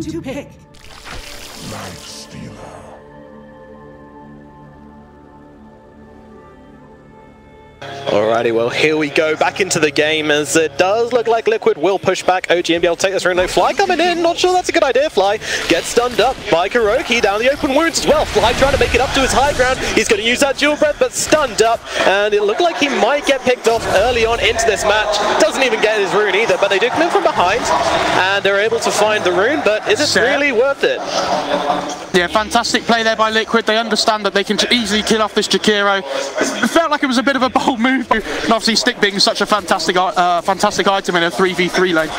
turn to pick. Night Stealer. Alrighty, well here we go back into the game as it does look like Liquid will push back OG and be able to take this rune. No, Fly coming in, not sure that's a good idea. Fly gets stunned up by KuroKy down the open wounds as well. Fly trying to make it up to his high ground. He's going to use that dual breath but stunned up, and it looked like he might get picked off early on into this match. Doesn't even get his rune either, but they do come in from behind and they're able to find the rune, but is it really worth it? Yeah, fantastic play there by Liquid. They understand that they can easily kill off this Jakiro. It felt like it was a bit of a bold move, and obviously Stick being such a fantastic item in a 3v3 lane.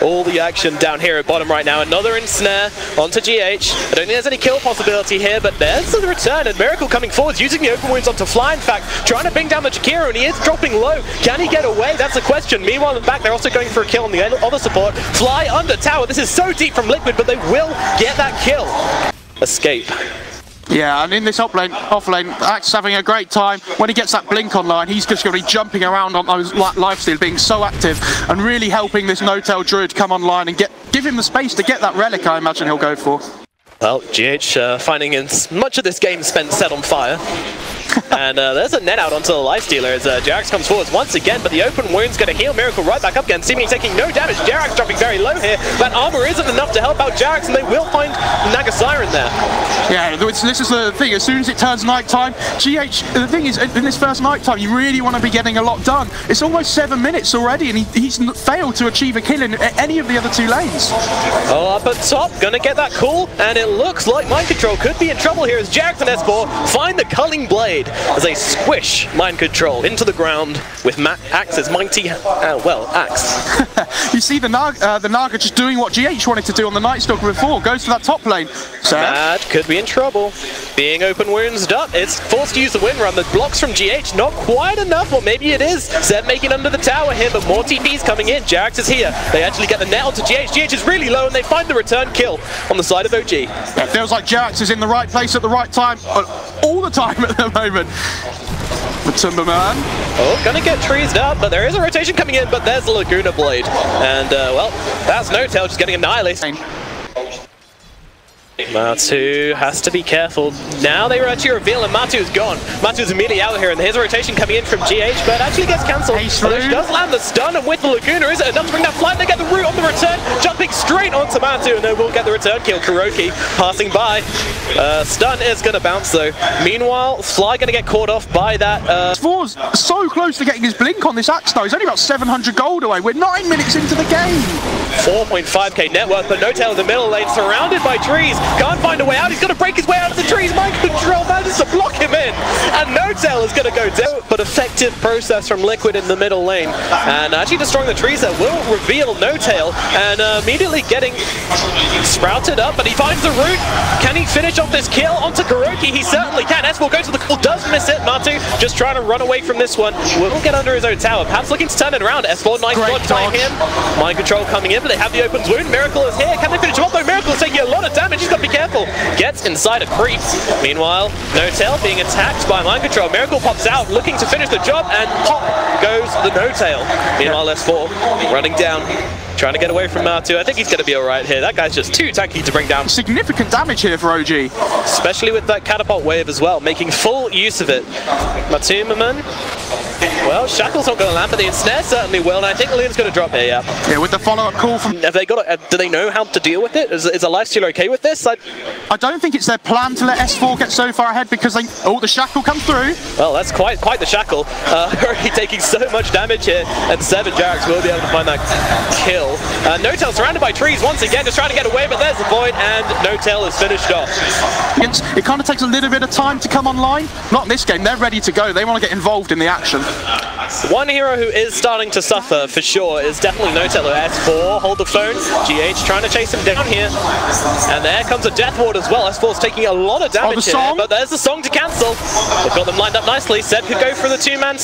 All the action down here at bottom right now. Another ensnare onto GH. I don't think there's any kill possibility here, but there's the return, and Miracle coming forward, using the open wounds onto Fly, in fact, trying to bring down the Jakiro, and he is dropping low. Can he get away? That's the question. Meanwhile, in the back, they're also going for a kill on the other support. Fly under tower. This is so deep from Liquid, but they will get that kill. Escape. Yeah, and in this off lane, Axe is having a great time. When he gets that blink online, he's just going to be jumping around on those lifesteal, being so active and really helping this no-tail Druid come online and give him the space to get that relic. I imagine he'll go for. Well, GH finding much of this game spent set on fire. And there's a net out onto the Lifestealer as Jerax comes forwards once again, but the open wound's going to heal Miracle right back up again, seemingly taking no damage. Jerax dropping very low here. That armor isn't enough to help out Jerax, and they will find Naga Siren there. Yeah, this is the thing. As soon as it turns nighttime, GH, the thing is, in this first nighttime, you really want to be getting a lot done. It's almost 7 minutes already, and he's failed to achieve a kill in any of the other two lanes. Oh, up at top, gonna get that call, and it looks like Mind Control could be in trouble here as Jerax and S4 find the Culling Blade as they squish Mind Control into the ground with Axe's mighty, Axe. You see the Naga just doing what GH wanted to do on the Night Stalker before, goes to that top lane. So that could be in trouble. Being open wounds up, it's forced to use the wind run. The blocks from GH not quite enough, or maybe it is. Zeb making under the tower here, but more TP's coming in. Jerax is here. They actually get the net onto GH. GH is really low, and they find the return kill on the side of OG. It feels like Jerax is in the right place at the right time, all the time at the moment. The Timberman. Oh, gonna get treesed up, but there is a rotation coming in, but there's the Laguna Blade. And, well, that's No-Tail just getting annihilated. Matu has to be careful. Now they actually reveal and Matu's gone. Matu's immediately out here, and here's a rotation coming in from GH, but actually gets cancelled. He does land the stun, and with the Laguna, is it enough to bring that flight? They get the root on the return, jumping straight onto Matu, and they will get the return kill. KuroKy passing by. Stun is going to bounce though. Meanwhile, Fly going to get caught off by that. Svor's so close to getting his blink on this Axe though. He's only about 700 gold away. We're 9 minutes into the game. 4.5k net worth, but No-Tail in the middle lane, surrounded by trees. Can't find a way out. He's going to break his way out of the trees. Mind Control manages to block him in, and No-Tail is going to go down. But effective process from Liquid in the middle lane, and actually destroying the trees that will reveal No-Tail, and immediately getting sprouted up. But he finds the root. Can he finish off this kill onto KuroKy? He certainly can. S4 goes to the call, does miss it. Matu just trying to run away from this one. Will get under his own tower. Perhaps looking to turn it around. S4 nice block time him. Mind Control coming in, but they have the open wound. Miracle is here. Can they finish him off though? Miracle is taking a lot of damage. He's got to be careful. Gets inside a creep. Meanwhile, No-Tail being attacked by Mind Control. Miracle pops out, looking to finish the job, and pop goes the No-Tail. Meanwhile, S4 running down, trying to get away from Matu. I think he's going to be alright here. That guy's just too tanky to bring down. Significant damage here for OG. Especially with that catapult wave as well, making full use of it. Matumaman. Well, Shackle's not going to land, but the ensnare certainly will, and I think Leon's going to drop here, yeah, with the follow-up call from... Have they got do they know how to deal with it? Is a Lifestealer okay with this? I don't think it's their plan to let S4 get so far ahead, because they... Oh, the Shackle comes through. Well, that's quite the Shackle. Already taking so much damage here, and Zeb and Jerax will be able to find that kill. No-Tail surrounded by trees once again, just trying to get away, but there's the void, and No-Tail is finished off. It kind of takes a little bit of time to come online. Not in this game, they're ready to go. They want to get involved in the action. One hero who is starting to suffer for sure is definitely No-Tail. S4 hold the phone. GH trying to chase him down here, and there comes a Death Ward as well. S4's taking a lot of damage here, but there's the song to cancel. They've got them lined up nicely. Zeb could go for the two-man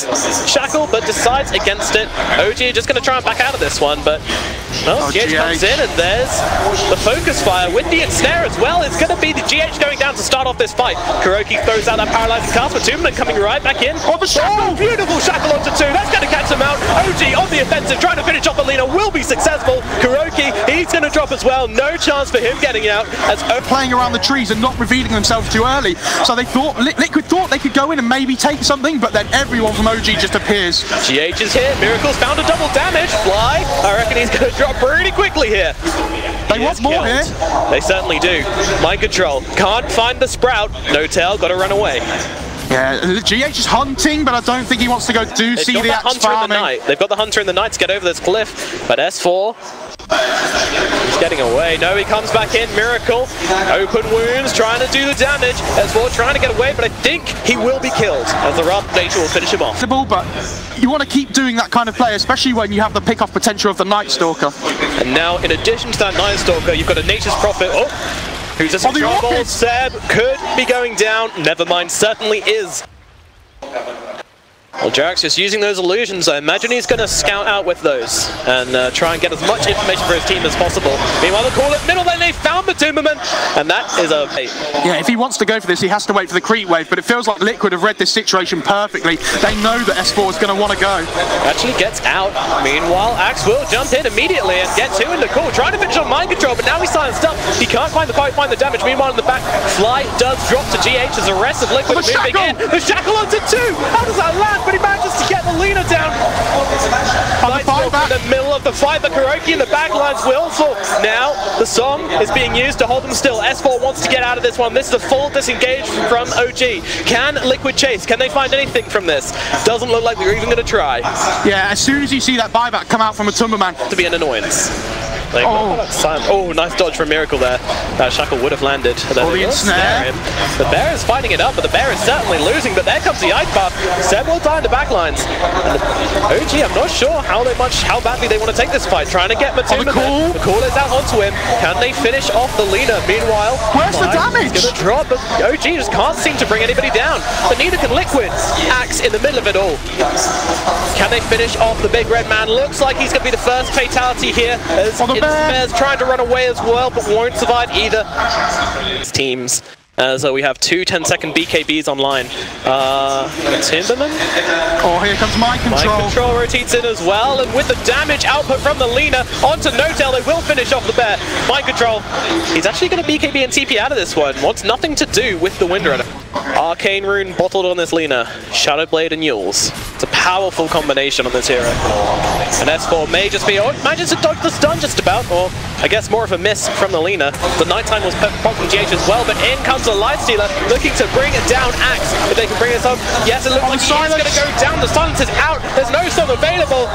shackle, but decides against it. OG just going to try and back out of this one, but Well, GH comes in, and there's the focus fire with the ensnare as well. It's going to be the GH going down to start off this fight. Kuroki throws out that paralyzing cast, but Toomman coming right back in. Oh, the shackle! Beautiful shackle onto 2. That's going to catch him out. OG on the offensive, trying to finish off the Lina, will be successful. Kuroki, he's going to drop as well. No chance for him getting out. As playing around the trees and not revealing themselves too early. So they thought, Liquid thought they could go in and maybe take something, but then everyone from OG just appears. GH is here. Miracle's found a double damage. Fly, I reckon he's going to drop pretty quickly here. They want more here. They certainly do. Mind control. Can't find the Sprout. No tail. Got to run away. Yeah, GH is hunting, but I don't think he wants to go do see the axe farming. They've got the Hunter in the night to get over this cliff, but S4, he's getting away. No, he comes back in. Miracle, open wounds, trying to do the damage. S4 trying to get away, but I think he will be killed, as the Rough Nature will finish him off. But you want to keep doing that kind of play, especially when you have the pick-off potential of the Night Stalker. And now, in addition to that Night Stalker, you've got a Nature's Prophet. Who's just a trouble. Seb could be going down. Never mind, certainly is. Well, Jarek's just using those illusions. I imagine he's going to scout out with those and try and get as much information for his team as possible. Meanwhile, the call at middle lane, they found the Toomman, and that is a... Yeah, if he wants to go for this, he has to wait for the creep wave, but it feels like Liquid have read this situation perfectly. They know that S4 is going to want to go. Actually gets out. Meanwhile, Axe will jump in immediately and get 2 in the call, trying to finish on mind control, but now he's silenced up. He can't find the damage. Meanwhile, in the back, Fly does drop to GH as the rest of Liquid moving in. The shackle onto 2! How does that land? But he manages to get the Lina down. In the middle of the fight, but Kuroki in the back lines willful. Now the song is being used to hold them still. S4 wants to get out of this one. This is a full disengage from OG. Can Liquid chase? Can they find anything from this? Doesn't look like they're even going to try. Yeah, as soon as you see that buyback come out from a Toomman, to be an annoyance. Like, oh, nice dodge from Miracle there. That shackle would have landed. The ensnare. The bear is fighting it up, but the bear is certainly losing. But there comes the ice path. Seb will die in the backlines. And OG, I'm not sure how badly they want to take this fight. Trying to get Matuma. The call is out onto him. Can they finish off the Lina? Meanwhile, where's the damage? He's going to drop, but OG just can't seem to bring anybody down. But neither can Liquid. Axe in the middle of it all. Can they finish off the big red man? Looks like he's going to be the first fatality here. As Bear's trying to run away as well, but won't survive either. Teams. So we have 2 10-second BKBs online. Timberman? Oh, here comes Mind Control. Mind Control rotates in as well, and with the damage output from the Lina onto No-Tail, they will finish off the bear. Mind Control, he's actually going to BKB and TP out of this one. Wants nothing to do with the Windrunner. Arcane Rune bottled on this Lina. Shadow Blade and Yules. It's a powerful combination on this hero. And S4 may just be, manages to dodge the stun just about, or I guess more of a miss from the Lina. The nighttime was popped from GH as well, but in comes the Lifestealer looking to bring it down. Axe, if they can bring this up. Yes, it looks like he's going to go down. The silence is out. There's no song available.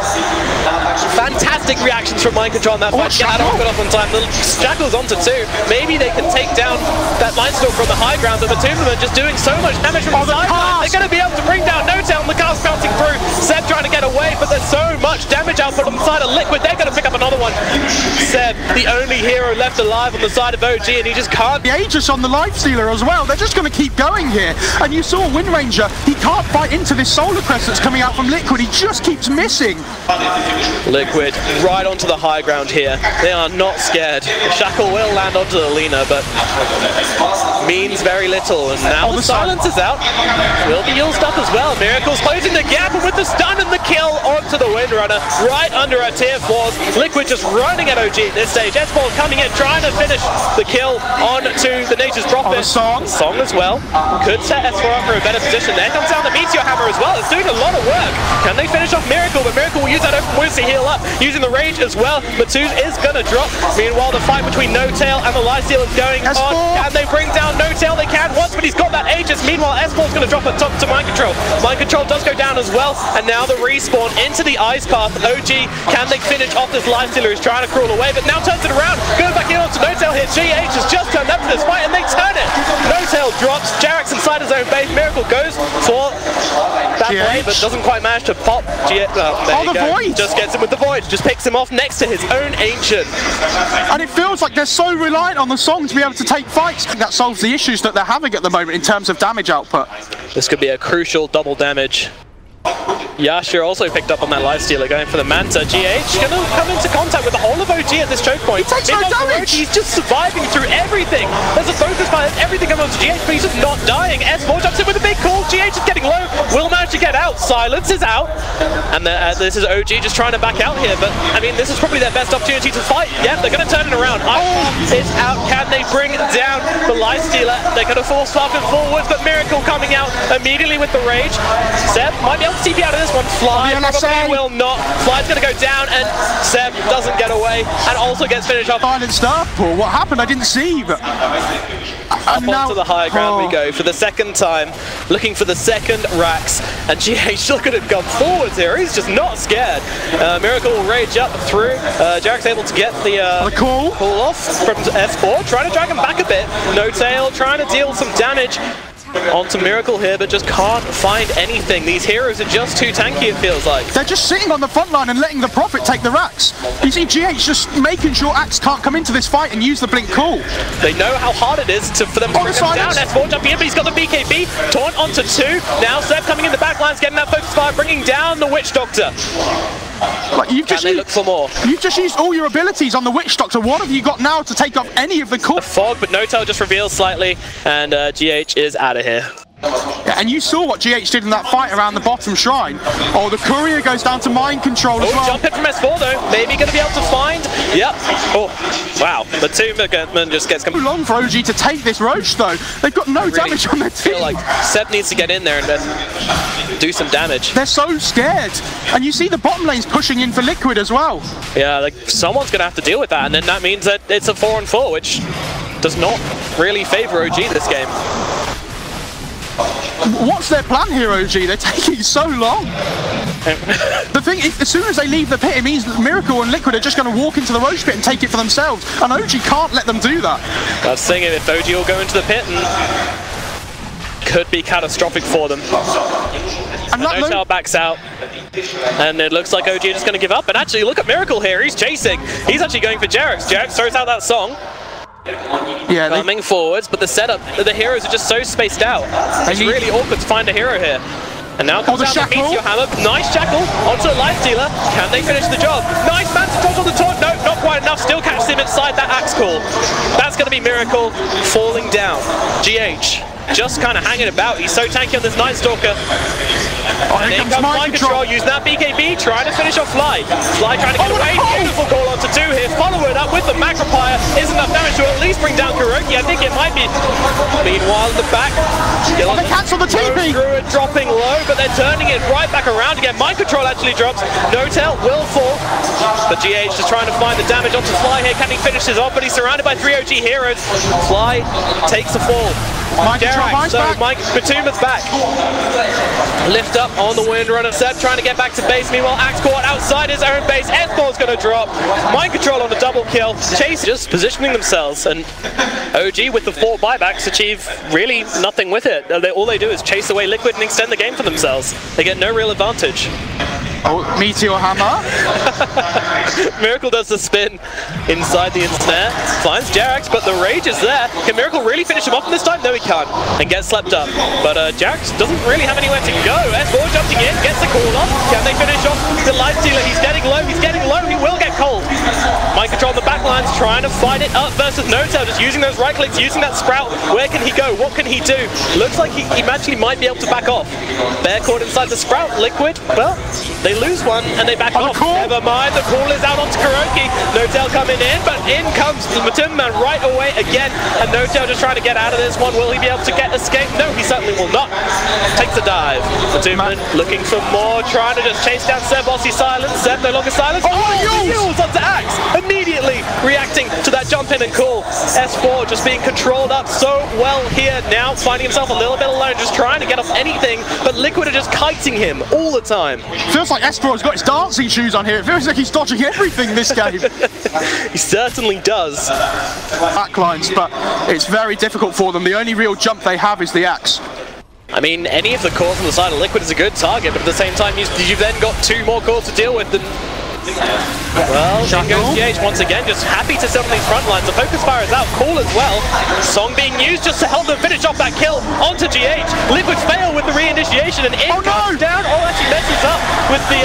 Fantastic reactions from Mind Control on that fight. Get that off on time. The shackle's onto 2. Maybe they can take down that Mindstorm from the high ground, but the Toomman just doing so much damage from the sideline. They're going to be able to bring down No-Tail, and the cast bouncing through. Seb trying to get away, but there's so much damage output on the side of Liquid. They're going to pick up another one. Seb, the only hero left alive on the side of OG, and he just can't. The Aegis on the Lifestealer as well. They're just going to keep going here. And you saw Wind Ranger, he can't fight into this Solar Crest that's coming out from Liquid. He just keeps missing. Liquid right onto the high ground here. They are not scared. The shackle will land onto the Lina, but means very little. And now the silence is out. Will be used up as well. Miracle's closing the gap, and with the stun and the kill onto the Windrunner, right under our tier 4s. Liquid just running at OG at this stage. S4 coming in, trying to finish the kill onto the Nature's Prophet. Song as well. Could set S4 up for a better position. There comes down the Meteor Hammer as well. It's doing a lot of work. Can they finish off Miracle? But Miracle will use that open wounds to heal up, using the rage as well. Matuz is going to drop. Meanwhile, the fight between No-Tail and the Lifesteal is going on. Can they bring down No-Tail? They can once, but he's got that Aegis. Meanwhile, S4's going to drop at top to Mind Control. Mind Control does go down as well, and now the respawn into the Ice Path. OG, can they finish off this Lifestealer who's trying to crawl away, but now turns it around. Goes back in onto No-Tail here. GH has just turned up for this fight, and they turn it. No-Tail drops. Jarek's inside his own base. Miracle goes for that play, but doesn't quite manage to pop. Void! Just gets him with the Void. Just picks him off next to his own Ancient. And it feels like they're so reliant on the song to be able to take fights. That solves the issues that they're having at the moment in terms of damage output. This could be a crucial double damage. Yasha also picked up on that lifestealer, going for the Manta. GH gonna come into contact with the whole of OG at this choke point. He takes no damage! He's just surviving through everything. There's a focus fire, everything coming onto GH, but he's just not dying. S4 jumps in with a big call. GH is getting low. Will manage to get out. Silence is out. And this is OG just trying to back out here, but I mean, this is probably their best opportunity to fight. Yeah, they're gonna turn it around. Is out. Can they bring down the lifestealer? They're gonna force Falcon forwards, but Miracle coming out immediately with the rage. Seb might be able to TP out of this one. Fly probably will not. Fly's gonna go down, and Seb doesn't get away, and also gets finished off. Silent star pool. What happened? I didn't see, but up onto the higher ground we go for the second time, looking for the second Rax, and GH look at him come forwards here. He's just not scared. Miracle will rage up through. Jarek's able to get the call off from S4, trying to drag him back a bit. No tail, trying to deal some damage onto Miracle here, but just can't find anything. These heroes are just too tanky, it feels like. They're just sitting on the front line and letting the Prophet take the racks. You see GH just making sure Axe can't come into this fight and use the blink call. They know how hard it is for them to bring him down. S4 jumping in, but he's got the BKB. Taunt onto 2. Now Seb coming in the back lines, getting that focus fire, bringing down the Witch Doctor. Like you've just look for more. You've just used all your abilities on the Witch Doctor. What have you got now to take off any of the core? A fog, but no tail just reveals slightly, and GH is out of here. Yeah, and you saw what GH did in that fight around the bottom shrine. Oh, the courier goes down to mind control as well. Jump hit from S4 though. Maybe going to be able to find. Yep. Oh, wow. The two-man just gets... Too long for OG to take this Roche though. They've got no damage on their team. I feel like Seb needs to get in there and do some damage. They're so scared. And you see the bottom lane's pushing in for Liquid as well. Yeah, like someone's going to have to deal with that, and then that means that it's a 4-on-4, which does not really favor OG this game. What's their plan here, OG? They're taking so long. The thing is, as soon as they leave the pit, it means that Miracle and Liquid are just going to walk into the Roche pit and take it for themselves. And OG can't let them do that. I was thinking if OG will go into the pit, and could be catastrophic for them. And no tail backs out, and it looks like OG is just going to give up. And actually, look at Miracle here. He's chasing. He's actually going for Jarex. Jarex throws out that song. Yeah, coming forwards, but the setup, the heroes are just so spaced out. It's really awkward to find a hero here. And now comes out the Meteor Hammer. Nice Shackle onto the Lifestealer. Can they finish the job? Nice Manta dodge on the taunt. No, not quite enough. Still catches him inside that Axe Call. That's going to be Miracle falling down. GH just kind of hanging about. He's so tanky on this Night Stalker. And here comes Mind Control, using that BKB, trying to finish off Fly. Fly trying to get away. Beautiful goal onto 2 here. Follow it up with the Magnifier. Isn't enough damage to at least bring down Kuroki. I think it might be. Meanwhile, in the back, they cancel the TP. Druid dropping low, but they're turning it right back around again. Mind Control actually drops. No tail will fall. But GH just trying to find the damage onto Fly here. Can he finish this off? But he's surrounded by 3 OG heroes. Fly takes a fall. So Mike Batuma's back. Lift up on the Windrunner. Seb trying to get back to base. Meanwhile, Axe caught outside his own base. S4's going to drop. Mind Control on a double kill. Chase just positioning themselves, and OG with the 4 buybacks achieve really nothing with it. All they do is chase away Liquid and extend the game for themselves. They get no real advantage. Oh, Meteor Hammer. Miracle does the spin inside the ensnare. Finds Jarex, but the rage is there. Can Miracle really finish him off this time? No, he can't. And gets slept up. But Jarex doesn't really have anywhere to go. S4 jumping in, gets the call off. Can they finish off the Lifestealer? He's getting low. He's getting low. He will get cold. Mind Control on the backlines, trying to fight it up versus No Tail. Just using those right clicks, using that Sprout. Where can he go? What can he do? Looks like he actually might be able to back off. Bear caught inside the Sprout. Liquid, well, they lose one and they back off. Never mind, the call is out onto Kuroki. No Tail coming in, but in comes the Matumman right away again. And No Tail just trying to get out of this one. Will he be able to get escape? No, he certainly will not. Takes a dive. Matumman looking for more, trying to just chase down Seb whilst he's silenced. Seb no longer silenced. Yules onto Axe. Immediately reacting to that jump in and call. S4 just being controlled up so well here now, finding himself a little bit alone, just trying to get off anything, but Liquid are just kiting him all the time. Feels like S4's got his dancing shoes on here. It feels like he's dodging everything this game. He certainly does. Backlines, but it's very difficult for them. The only real jump they have is the Axe. I mean, any of the cores on the side of Liquid is a good target, but at the same time, you've then got 2 more cores to deal with. Well, in goes GH once again, just happy to sit on these front lines. The focus fire is out, cool as well. Song being used just to help them finish off that kill onto GH. Liquid fail with the reinitiation, and it comes down. Oh, actually messes up with the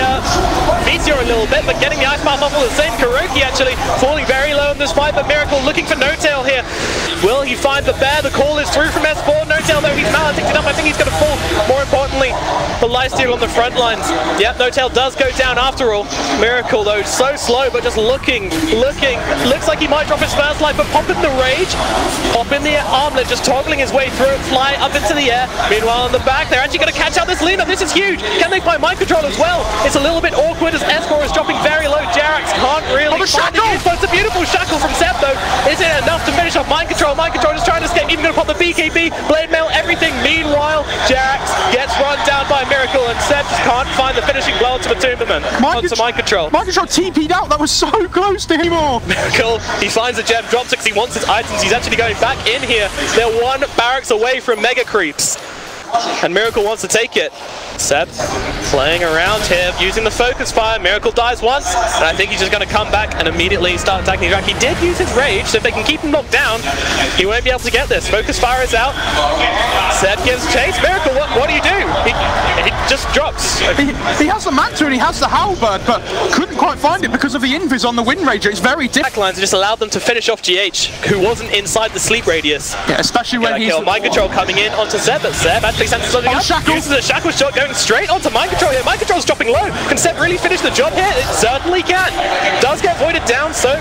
Meteor a little bit, but getting the Ice Path off all the same. Kuroki actually falling very low in this fight, but Miracle looking for No-Tail here. Will he find the bear? The call is through from S4. No-Tail, though, he's maledicted up. I think he's going to fall. More importantly, the lifesteal on the front lines. Yep, No-Tail does go down after all. Miracle, though, so slow, but just looking. Looks like he might drop his first life, but pop in the rage. Pop in the armlet, just toggling his way through it, fly up into the air. Meanwhile, in the back, they're actually going to catch out this Lina. This is huge. Can they find mind control as well? It's a little bit awkward as S4 is dropping very low. Jerax can't really find the info. It's a beautiful shackle from Seb, though. Is it enough to finish off mind control? Mind control just trying to escape, even going to pop the BKB, blade mail, everything. Meanwhile, Jerax gets run down by Miracle, and Seb just can't find the finishing blow onto Matumberman. Onto mind control. Mind control TP'd out. That was so close to him. Miracle, he finds a gem, drops it because he wants his items. He's actually going back in here. They're one barracks away from mega creeps, and Miracle wants to take it. Seb playing around here, using the focus fire. Miracle dies once, and I think he's just going to come back and immediately start attacking the track. He did use his rage, so if they can keep him knocked down, he won't be able to get this. Focus fire is out. Seb gives chase. Miracle, what do you do? He just drops. He has the Manta and he has the Halberd, but couldn't quite find it because of the invis on the Wind Rager. It's very difficult. Backlines just allowed them to finish off GH, who wasn't inside the sleep radius. Yeah, especially when he's... Mind control coming in onto Seb, but Seb actually sends something up. Shackle. Uses a shackle shot going straight onto mind control here. Mind control's dropping low. Can Seb really finish the job here? It certainly can. Does get voided down, so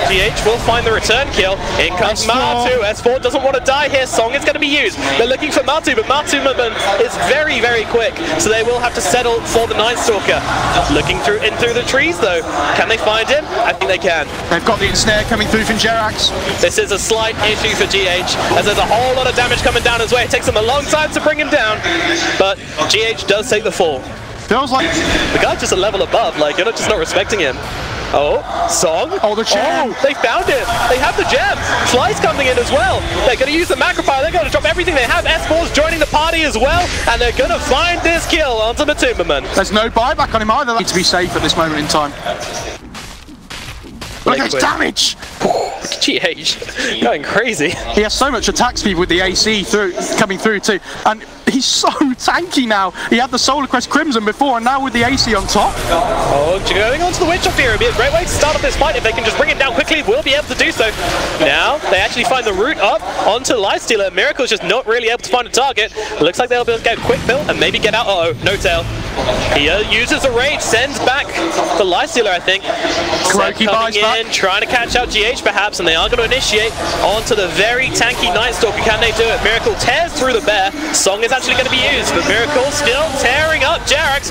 GH will find the return kill. In comes Matu. S4 doesn't want to die here. Song is going to be used. They're looking for Matu, but Matu is very, very quick, so they will have to settle for the Night Stalker. Looking in through the trees, though. Can they find him? I think they can. They've got the ensnare coming through from Jerax. This is a slight issue for GH, as there's a whole lot of damage coming down his way. It takes them a long time to bring him down, but GH does take the fall. Feels like the guy's just a level above, like, you're not just not respecting him. Oh, Song. Oh, the gem. Oh, they found it. They have the gem. Fly's coming in as well. They're going to use the macro fire. They're going to drop everything they have. S4's joining the party as well, and they're going to find this kill onto Matumberman. There's no buyback on him either. They need to be safe at this moment in time. Look at his damage! GH, going crazy. He has so much attack speed with the AC coming through too, and he's so tanky now. He had the Solar Crest Crimson before, and now with the AC on top. Oh, going onto the Witch of Fear would be a great way to start off this fight. If they can just bring it down quickly, we'll be able to do so. Now, they actually find the route up onto Lifestealer. Miracle's just not really able to find a target. Looks like they'll be able to get a quick build and maybe get out. Uh-oh, No-Tail. He uses a rage, sends back the Lifestealer, I think. Kuroki buys back. Trying to catch out GH perhaps, and they are going to initiate onto the very tanky Night Stalker. Can they do it? Miracle tears through the bear. Song is actually going to be used, but Miracle still tearing up Jerax.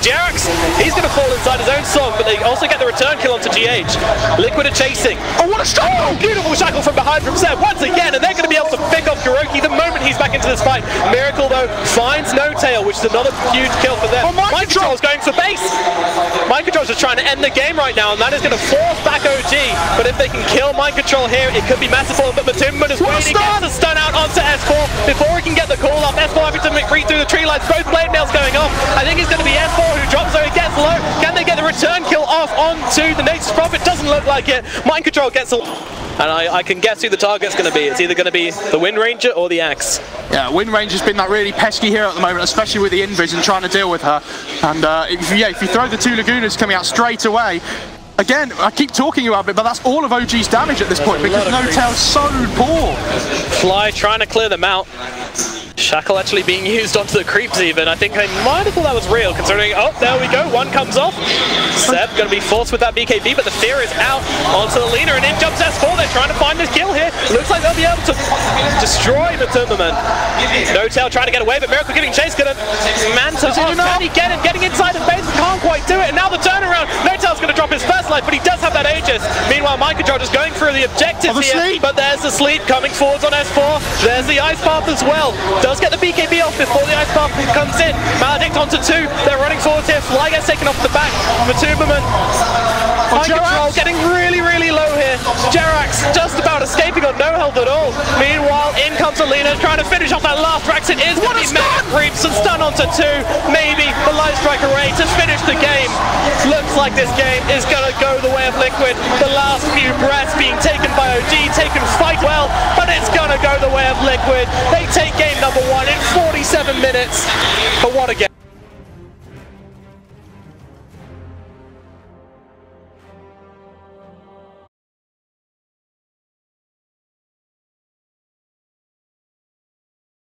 He's going to fall inside his own Song, but they also get the return kill onto GH. Liquid are chasing. Oh, what a shackle! Beautiful shackle from behind from Seb once again, and they're going to be able to pick off Kuroki the moment he's back into this fight. Miracle, though, finds No-Tail, which is another huge kill for them. Oh, Mind Control's going for base. Mind Control's just trying to end the game right now, and that is going to force back OG. But if they can kill Mind Control here, it could be massive for them. But Matumberman is waiting, gets the stun out onto S4 before he can get the call off. S4 having to read through the tree lines, both blade mails going off. I think it's going to be S4 who drops, so he gets low. Can they get the return kill off onto the Nature's Prophet? Doesn't look like it. Mind Control gets a... And I can guess who the target's going to be. It's either going to be the Wind Ranger or the Axe. Yeah, Wind Ranger's been that really pesky here at the moment, especially with the invis and trying to deal with her. And if you throw the two Lagunas coming out straight away, again, I keep talking about it, but that's all of OG's damage at this point because No-Tail's so poor. Fly trying to clear them out. Shackle actually being used onto the creeps even. I think they might have thought that was real, considering, oh, there we go, one comes off. Seb going to be forced with that BKB, but the fear is out onto the Lina, and in jumps S4. They're trying to find this kill here. Looks like they'll be able to destroy Matumberman. No-Tail trying to get away, but Miracle getting chased. Gonna Manta off. Can he get him? Getting inside the base, but can't quite do it. And now the turnaround. No-Tail's going to drop his first life, but he does have that Aegis. Meanwhile, Mind Control just going through the objectives here. But there's the sleep coming forwards on S4. There's the Ice Path as well. Does get the BKB off before the Ice Path comes in. Maledict onto 2. They're running forwards here. Fly gets taken off the back. Matumberman. Mind Control getting really, really low here. Jerax just about escaping on no health at all. Meanwhile, in comes Alina trying to finish off that last Rax. It is going to be Mega Creeps and stun onto 2. Maybe the Light Striker Ray to finish the game. Looks like this game is going to go the way of Liquid. The last few breaths being taken by OG, taken quite well, but it's going to go the way of Liquid. They take game number 1 in 47 minutes. But what a game.